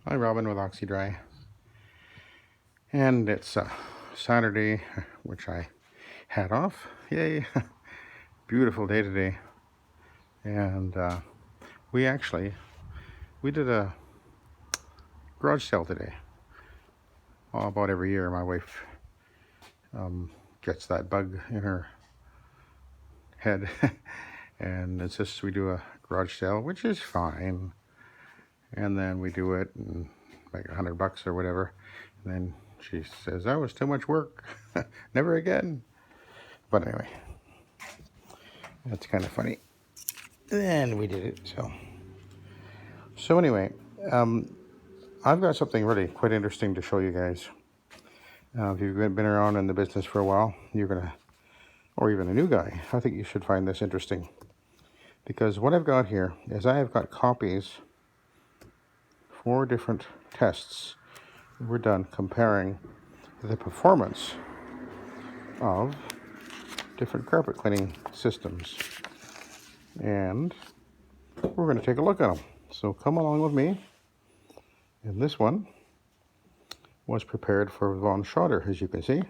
Hi, Robin with Oxy-Dry. And it's Saturday, which I had off. Yay! Beautiful day today. And we did a garage sale today. About every year, my wife gets that bug in her head and insists we do a garage sale, which is fine. And then we do it and like $100 or whatever. And then she says, that was too much work. Never again. But anyway, that's kind of funny. Then we did it. So anyway, I've got something really quite interesting to show you guys. If you've been around in the business for a while, or even a new guy, I think you should find this interesting. Because what I've got here is I have got copies, 4 different tests that were done comparing the performance of different carpet cleaning systems. And we're going to take a look at them. So come along with me. And this one was prepared for Von Schrader, as you can see.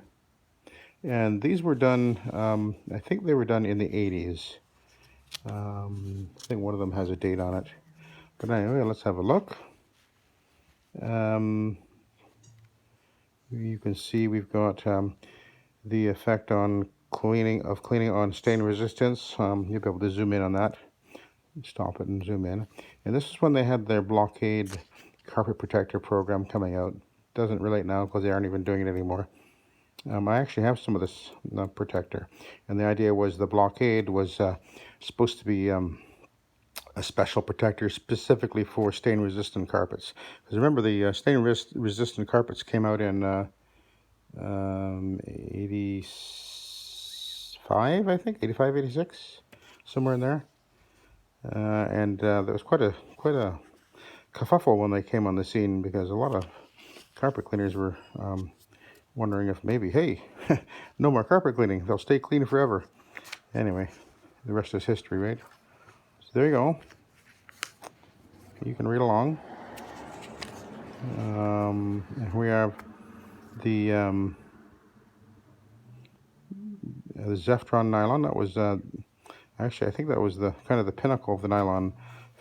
And these were done, I think they were done in the 80s. I think one of them has a date on it. But anyway, let's have a look. You can see we've got the effect on cleaning on stain resistance. You'll be able to zoom in on that. Stop it and zoom in. And this is when they had their blockade carpet protector program coming out. Doesn't relate now because they aren't even doing it anymore. I actually have some of this protector, and the idea was the blockade was supposed to be a special protector specifically for stain resistant carpets. Because remember, the stain resistant carpets came out in 85, I think, 85, 86, somewhere in there. And there was quite a kerfuffle when they came on the scene, because a lot of carpet cleaners were wondering if maybe, hey, no more carpet cleaning, they'll stay clean forever. Anyway, the rest is history, right? So there you go. You can read along. And we have the Zeftron nylon. That was actually, I think that was the kind of the pinnacle of the nylon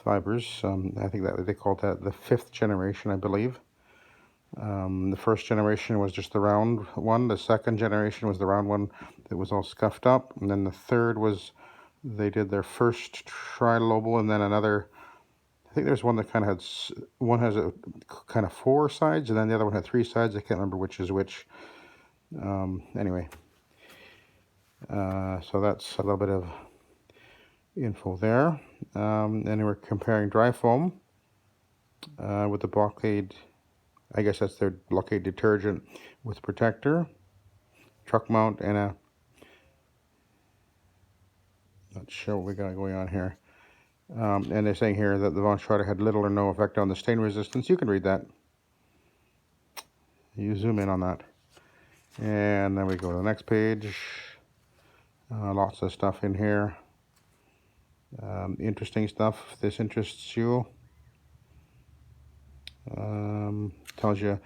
fibers. I think that they called that the 5th generation, I believe. The first generation was just the round one. The second generation was the round one that was all scuffed up. And then the third was, they did their first tri-lobal, and then another, I think there's one that kind of had, one has a kind of 4 sides, and then the other one had 3 sides. I can't remember which is which. Anyway, so that's a little bit of info there. And we're comparing dry foam with the blockade. I guess that's their blockade detergent with protector, truck mount, and a, not sure what we got going on here. And they're saying here that the Von Schrader had little or no effect on the stain resistance. You can read that. You zoom in on that. And then we go to the next page. Lots of stuff in here. Interesting stuff, if this interests you. Tells you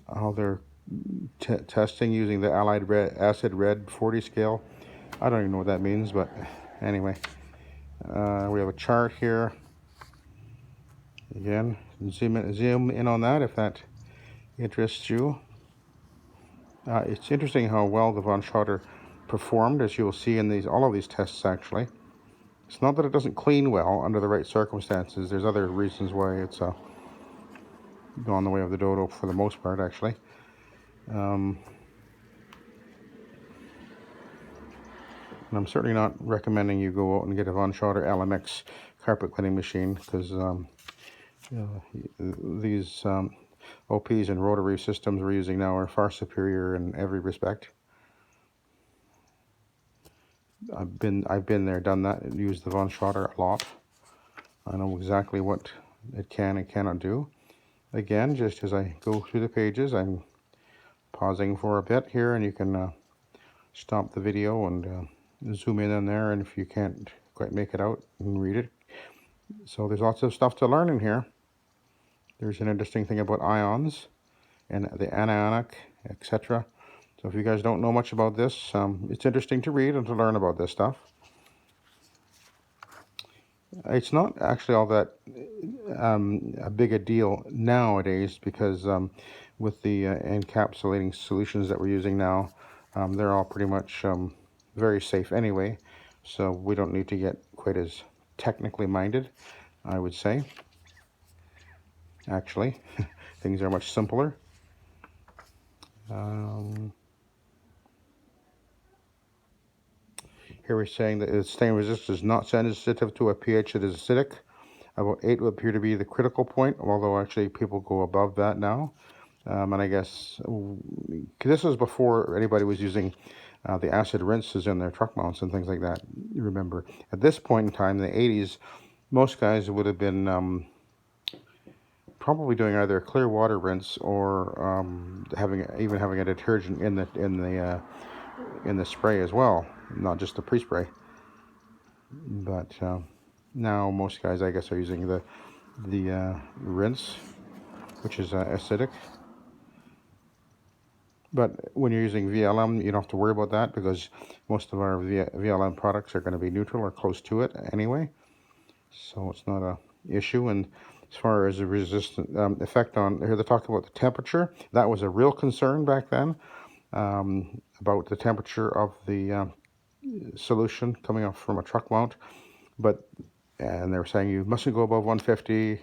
how they're testing using the Allied Acid Red 40 scale. I don't even know what that means, but anyway. We have a chart here. Again, zoom in on that if that interests you. It's interesting how well the Von Schrader performed, as you will see in all of these tests actually. It's not that it doesn't clean well under the right circumstances. There's other reasons why it's gone the way of the dodo for the most part, actually. And I'm certainly not recommending you go out and get a Von Schrader LMX carpet cleaning machine, because these OPs and rotary systems we're using now are far superior in every respect. I've been there, done that, and used the Von Schrader a lot. I know exactly what it can and cannot do. Again, just as I go through the pages, I'm pausing for a bit here, and you can stop the video and zoom in on there, and if you can't quite make it out, and read it. So there's lots of stuff to learn in here. There's an interesting thing about ions and the anionic, etc. So if you guys don't know much about this, it's interesting to read and to learn about this stuff. It's not actually all that a big a deal nowadays because with the encapsulating solutions that we're using now, they're all pretty much very safe anyway. So we don't need to get quite as technically minded, I would say. Actually, things are much simpler. Here we're saying that the stain resistor is not sensitive to a pH that is acidic. About 8 would appear to be the critical point, although actually people go above that now. And I guess this was before anybody was using the acid rinses in their truck mounts and things like that. You remember, at this point in time, in the 80s, most guys would have been probably doing either a clear water rinse or having a detergent in the spray as well, not just the pre-spray. But now most guys, I guess, are using the rinse, which is acidic. But when you're using VLM, you don't have to worry about that because most of our VLM products are going to be neutral or close to it anyway. So it's not a issue. And as far as the resistant effect on, here they talk about the temperature. That was a real concern back then about the temperature of the solution coming off from a truck mount. And they were saying you mustn't go above 150.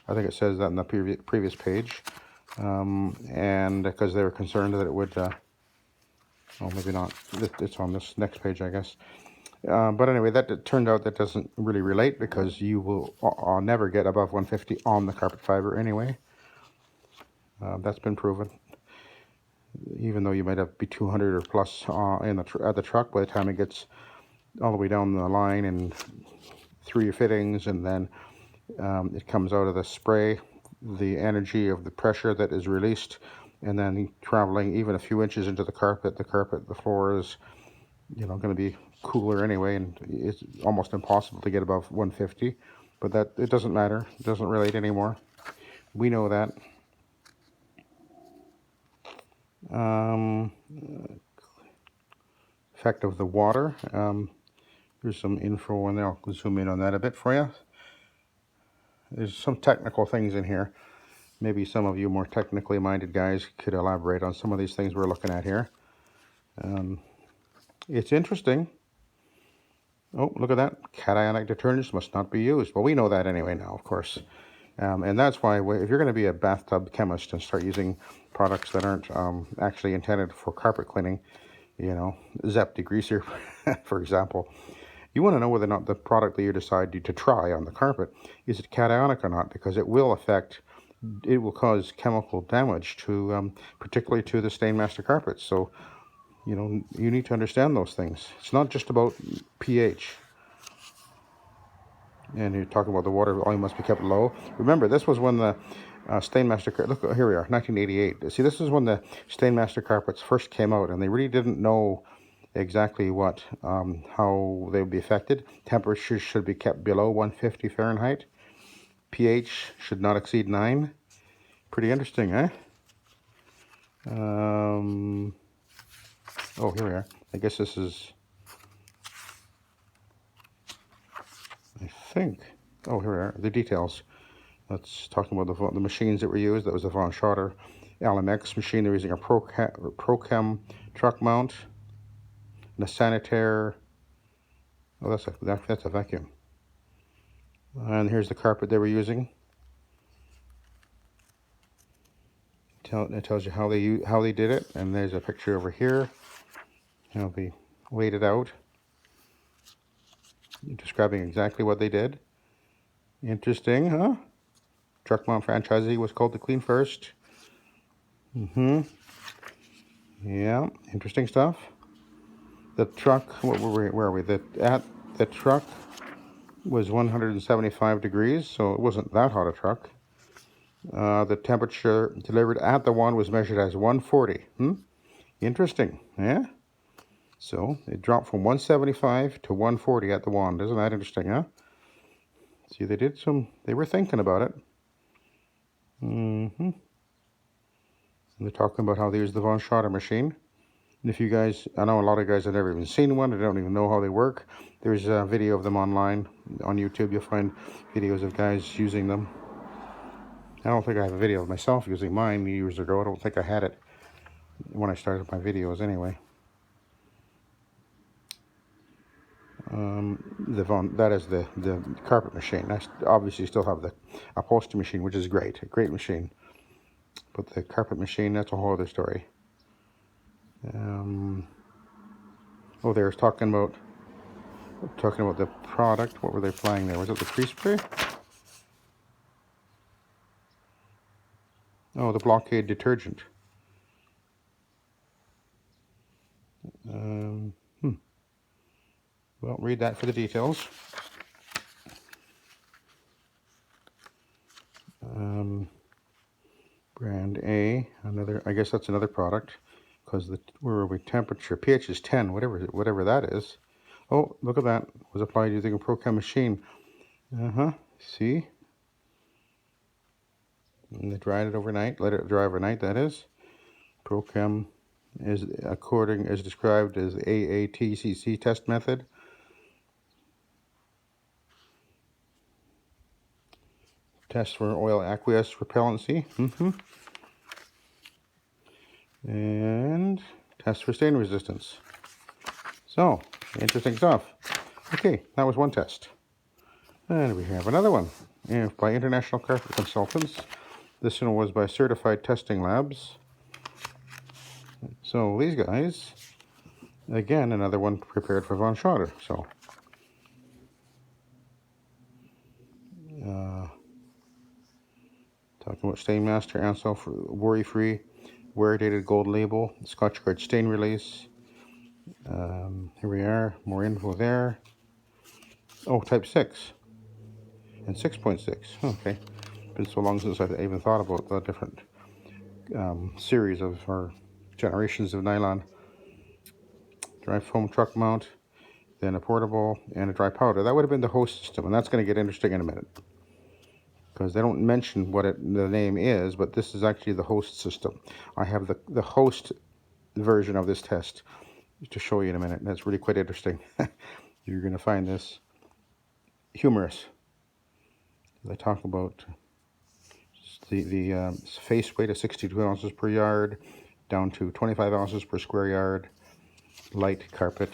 I think it says that in the previous page. And because they were concerned that it would, oh, maybe not. It's on this next page, I guess. But anyway, it turned out that doesn't really relate because you will never get above 150 on the carpet fiber anyway. That's been proven. Even though you might have be 200 or plus at the truck, by the time it gets all the way down the line and through your fittings, and then it comes out of the spray, the energy of the pressure that is released, and then traveling even a few inches into the floor is, going to be cooler anyway, and it's almost impossible to get above 150. But that it doesn't matter; it doesn't relate anymore. We know that. Effect of the water. There's some info in there. I'll zoom in on that a bit for you. There's some technical things in here. Maybe some of you more technically minded guys could elaborate on some of these things we're looking at here. It's interesting. Oh, look at that. Cationic detergents must not be used. Well, we know that anyway now, of course. And that's why if you're going to be a bathtub chemist and start using products that aren't actually intended for carpet cleaning, Zep degreaser, for example, you want to know whether or not the product that you decide to try on the carpet, is it cationic or not, because it will cause chemical damage to, particularly to the Stainmaster carpets. So, you need to understand those things. It's not just about pH. And you're talking about the water volume must be kept low. Remember, this was when the Stainmaster, look, here we are, 1988. See, this is when the Stainmaster carpets first came out, and they really didn't know exactly how they would be affected. Temperatures should be kept below 150 Fahrenheit. pH should not exceed 9. Pretty interesting, eh? Oh, here we are. I guess this is, I think, oh, here we are, the details. That's talking about the machines that were used. That was the Von Schrader LMX machine. They're using a Prochem truck mount, and a Sanitaire. Oh, that's a vacuum. And here's the carpet they were using. It tells you how they did it, and there's a picture over here. How they laid it out, describing exactly what they did. Interesting, huh? Truck mount franchisee was called to clean first. Yeah, interesting stuff. The truck, where are we? The truck was 175 degrees, so it wasn't that hot a truck. The temperature delivered at the one was measured as 140. Interesting, yeah? So it dropped from 175 to 140 at the wand. Isn't that interesting, huh? See, they were thinking about it. And they're talking about how they use the von Schrader machine. And if you guys, I know a lot of guys have never even seen one, they don't even know how they work. There's a video of them online on YouTube. You'll find videos of guys using them. I don't think I have a video of myself using mine years ago. I don't think I had it when I started my videos anyway. That is the carpet machine. I obviously still have the upholstery machine, which is great, a great machine. But the carpet machine, that's a whole other story. Oh, they were talking about the product. What were they playing there? Was it the crease spray? Oh, the blockade detergent. Well, read that for the details. Brand A, another. I guess that's another product, because where are we? Temperature, pH is 10, whatever that is. Oh, look at that. Was applied using a Prochem machine. See? And they dried it overnight. Let it dry overnight. That is. Prochem is described as AATCC test method. Test for oil aqueous repellency. And test for stain resistance. So, interesting stuff. Okay, that was one test. And we have another one. And by International Carpet Consultants. This one was by Certified Testing Labs. So these guys, again, another one prepared for von Schrader. So, talking about Stainmaster, Ansel for worry-free, wear-dated gold label, Scotch Guard stain release. Here we are, more info there. Oh, type 6 and 6.6. Okay, been so long since I've even thought about the different series of or generations of nylon. Dry foam truck mount, then a portable and a dry powder. That would have been the host system, and that's going to get interesting in a minute, because they don't mention what the name is, but this is actually the host system. I have the host version of this test to show you in a minute. That's really quite interesting. You're going to find this humorous. They talk about the face weight of 62 ounces per yard, down to 25 ounces per square yard, light carpet.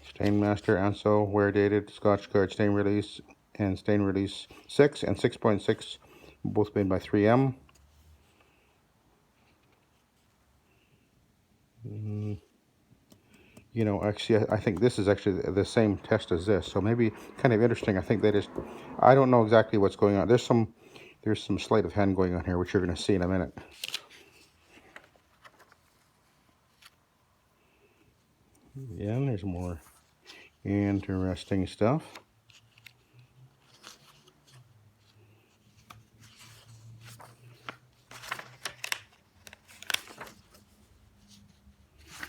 Stainmaster, Anso, wear dated, Scotch Guard stain release, and stain release 6 and 6.6, both made by 3M. You know, actually, I think this is actually the same test as this, so maybe kind of interesting. I think I don't know exactly what's going on. There's some sleight of hand going on here, which you're going to see in a minute. Yeah, and there's more interesting stuff.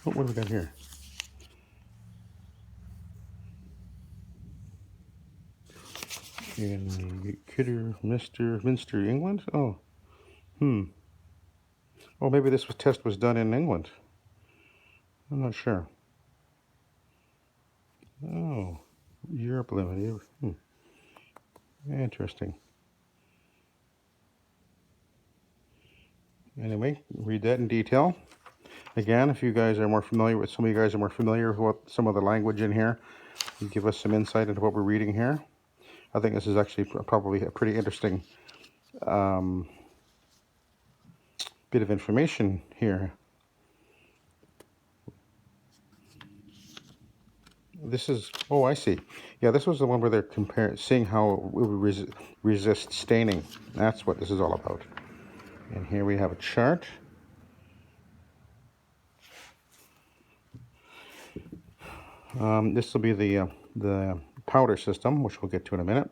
Oh, what do we got here? In Minster, England? Oh, Oh, maybe this test was done in England. I'm not sure. Oh, Europe Limited. Interesting. Anyway, read that in detail. Again, if you guys are more familiar with, some of you guys are more familiar with some of the language in here, you give us some insight into what we're reading here. I think this is actually probably a pretty interesting bit of information here. This is, oh, I see. Yeah, this was the one where they're seeing how it would resist staining. That's what this is all about. And here we have a chart. This will be the powder system, which we'll get to in a minute.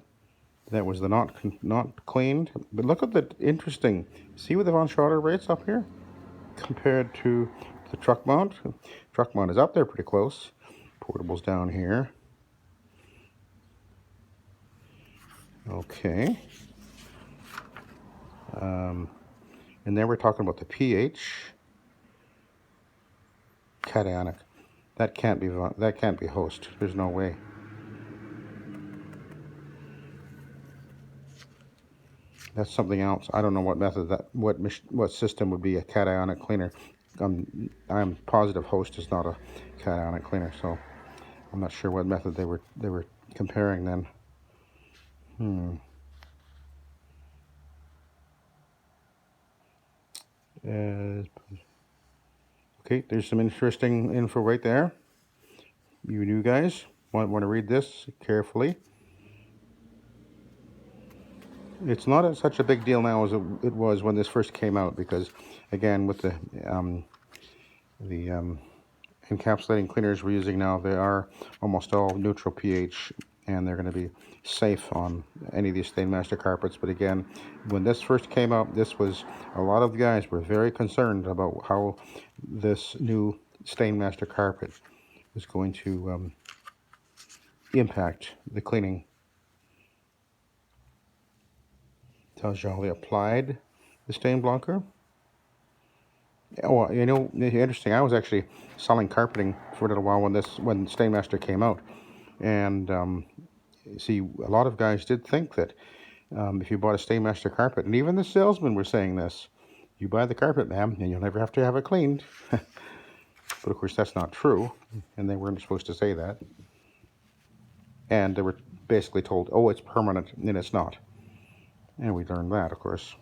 That was the not cleaned. But look at the interesting. See with the von Schrader rates up here compared to the truck mount. Truck mount is up there pretty close. Portable's down here. Okay. And then we're talking about the pH. Cationic. That can't be host. There's no way. That's something else. I don't know what method what system would be a cationic cleaner. I'm positive host is not a cationic cleaner, so I'm not sure what method they were comparing then. Okay, there's some interesting info right there. You new guys want to read this carefully. It's not such a big deal now as it was when this first came out, because again, with the encapsulating cleaners we're using now, they are almost all neutral pH, and they're going to be safe on any of these Stainmaster carpets. But again, when this first came out, this was a lot of guys were very concerned about how this new Stainmaster carpet was going to impact the cleaning. Tells you how they applied the stain blocker. Oh, you know, interesting. I was actually selling carpeting for a little while when Stainmaster came out, and see, a lot of guys did think that if you bought a Stainmaster carpet, and even the salesmen were saying this, you buy the carpet, ma'am, and you'll never have to have it cleaned. But of course, that's not true, and they weren't supposed to say that. And they were basically told, oh, it's permanent, and it's not. And we learned that, of course.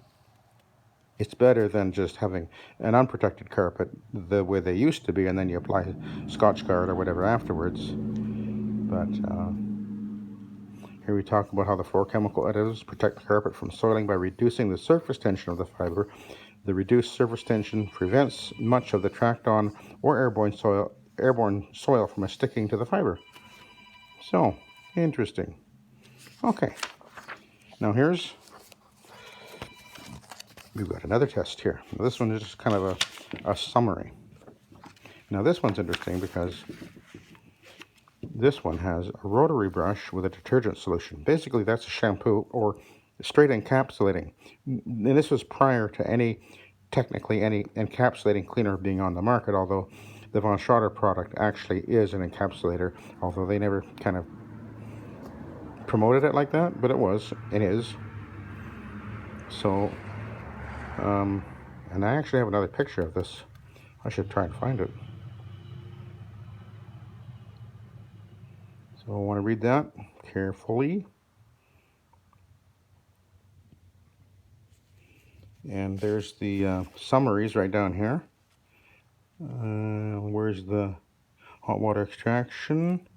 It's better than just having an unprotected carpet the way they used to be, and then you apply Scotchgard or whatever afterwards. But here we talk about how the 4 chemical additives protect the carpet from soiling by reducing the surface tension of the fiber. The reduced surface tension prevents much of the tracked-on or airborne soil from sticking to the fiber. So, interesting. Okay, now we've got another test here. Now, this one is just kind of a summary. Now this one's interesting because this one has a rotary brush with a detergent solution. Basically, that's a shampoo or straight encapsulating. And this was prior to technically any encapsulating cleaner being on the market, although the Von Schrader product actually is an encapsulator, although they never kind of promoted it like that, but it is. So, and I actually have another picture of this. I should try and find it. So I want to read that carefully. And there's the summaries right down here. Where's the hot water extraction?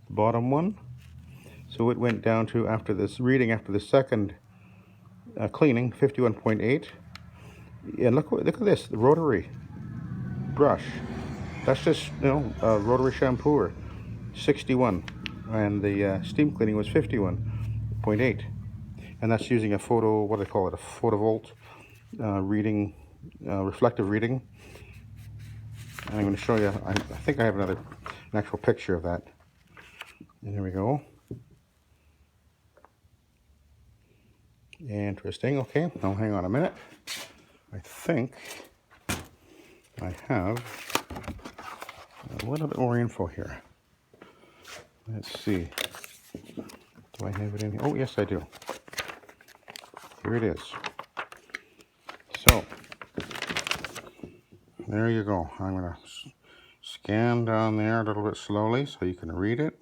The bottom one. So it went down to, after the second cleaning, 51.8. And look at this, the rotary brush. That's just, a rotary shampooer, 61. And the steam cleaning was 51.8. And that's using a photovolt reading, reflective reading. And I'm going to show you, I think I have an actual picture of that. And here we go. Interesting. Okay, now hang on a minute. I think I have a little bit more info here. Let's see. Do I have it in here? Oh, yes, I do. Here it is. So, there you go. I'm going to scan down there a little bit slowly so you can read it.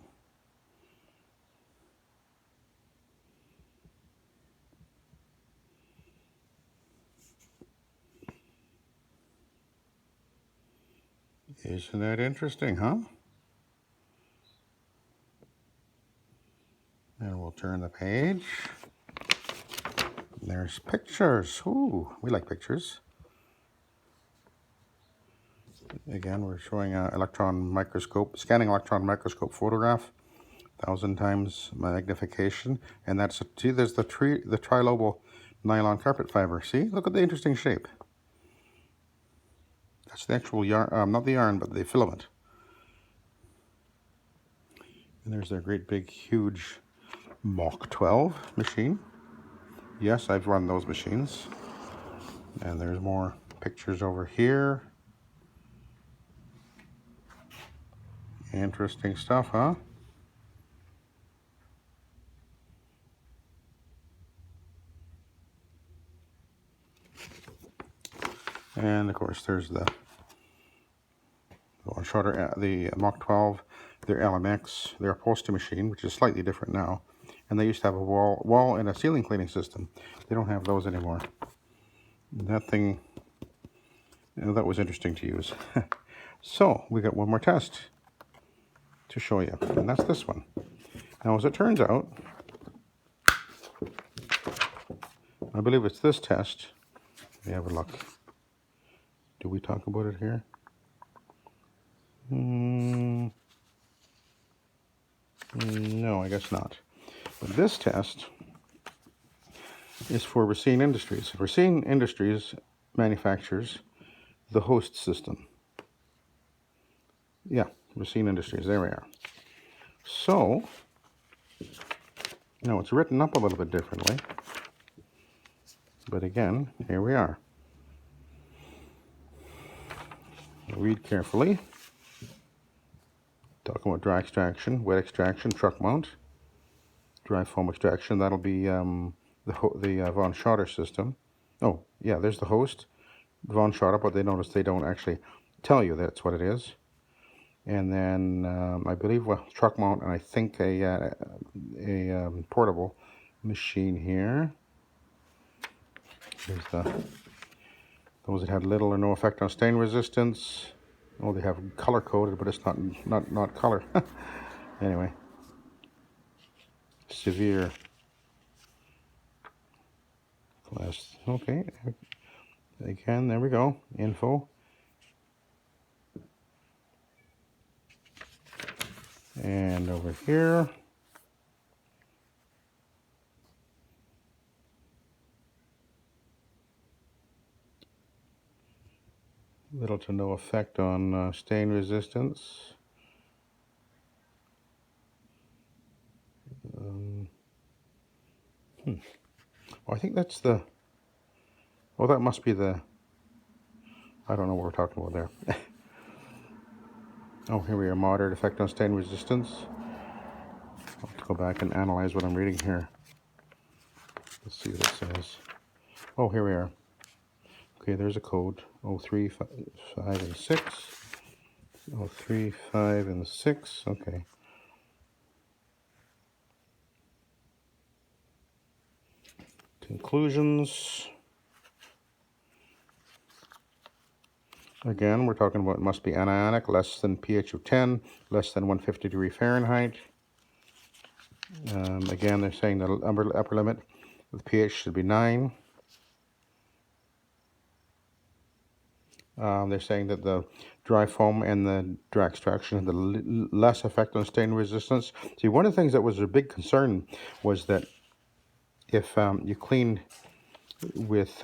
Isn't that interesting, huh? And we'll turn the page. There's pictures. Ooh, we like pictures. Again, we're showing an scanning electron microscope photograph, 1,000 times magnification, and there's the trilobal nylon carpet fiber. See, look at the interesting shape. That's the actual yarn, not the yarn, but the filament. And there's their great big huge Mach 12 machine. Yes, I've run those machines. And there's more pictures over here. Interesting stuff, huh? And of course, there's the Schrader, the Mach 12, their LMX, their upholstery machine, which is slightly different now. And they used to have a wall and a ceiling cleaning system. They don't have those anymore. That thing, that was interesting to use. So we got one more test to show you, and that's this one. Now, as it turns out, I believe it's this test. Let me have a look. Do we talk about it here? No, I guess not. But this test is for Racine Industries. Racine Industries manufactures the host system. Yeah, Racine Industries, there we are. So, now it's written up a little bit differently. But again, here we are. Read carefully. Talking about dry extraction, wet extraction, truck mount, dry foam extraction. That'll be the Von Schrader system. Oh, yeah, there's the host, Von Schrader, but notice they don't actually tell you that's what it is. And then I believe truck mount, and I think a portable machine here. There's those that had little or no effect on stain resistance. Oh, they have color coded, but it's not color. Anyway, severe class. Okay, again, there we go. Info. And over here, little to no effect on stain resistance. Well, I think that's the, well, that must be the, I don't know what we're talking about there. Oh, here we are, moderate effect on stain resistance. I'll have to go back and analyze what I'm reading here. Let's see what it says. Oh, here we are. Okay, there's a code. 03, 5, and 6. 03, 5, and 6. Okay. Conclusions. Again, we're talking about it must be anionic, less than pH of 10, less than 150 degree Fahrenheit. Again, they're saying the upper limit of the pH should be 9. They're saying that the dry foam and the dry extraction have the less effect on stain resistance. See, one of the things that was a big concern was that if you clean with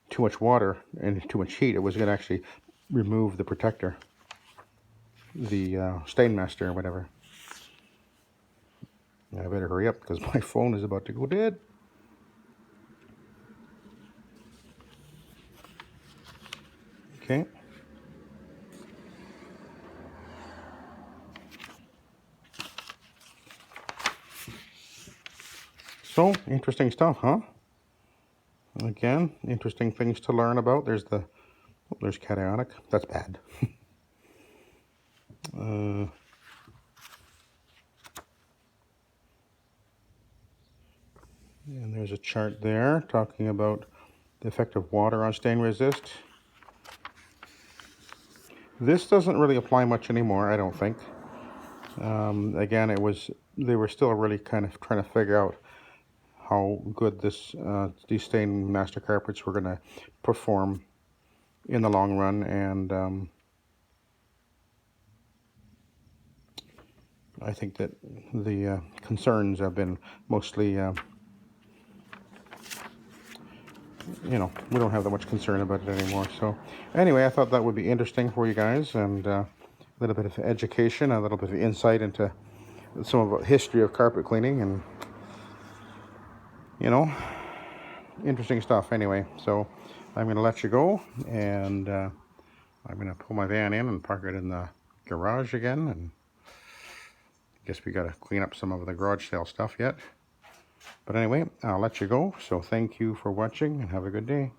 too much water and too much heat, it was going to actually remove the protector, the Stainmaster or whatever. I better hurry up because my phone is about to go dead. Okay. So, interesting stuff, huh? Again, interesting things to learn about. There's there's cationic. That's bad. And there's a chart there talking about the effect of water on stain resist. This doesn't really apply much anymore, I don't think. Again, they were still really kind of trying to figure out how good these Stainmaster carpets were going to perform in the long run, and I think that the concerns have been mostly, you know, we don't have that much concern about it anymore. So anyway, I thought that would be interesting for you guys, and a little bit of education, a little bit of insight into some about history of carpet cleaning, and you know, interesting stuff. Anyway, so I'm going to let you go, and I'm going to pull my van in and park it in the garage again, and I guess we got to clean up some of the garage sale stuff yet. But anyway, I'll let you go. So thank you for watching, and have a good day.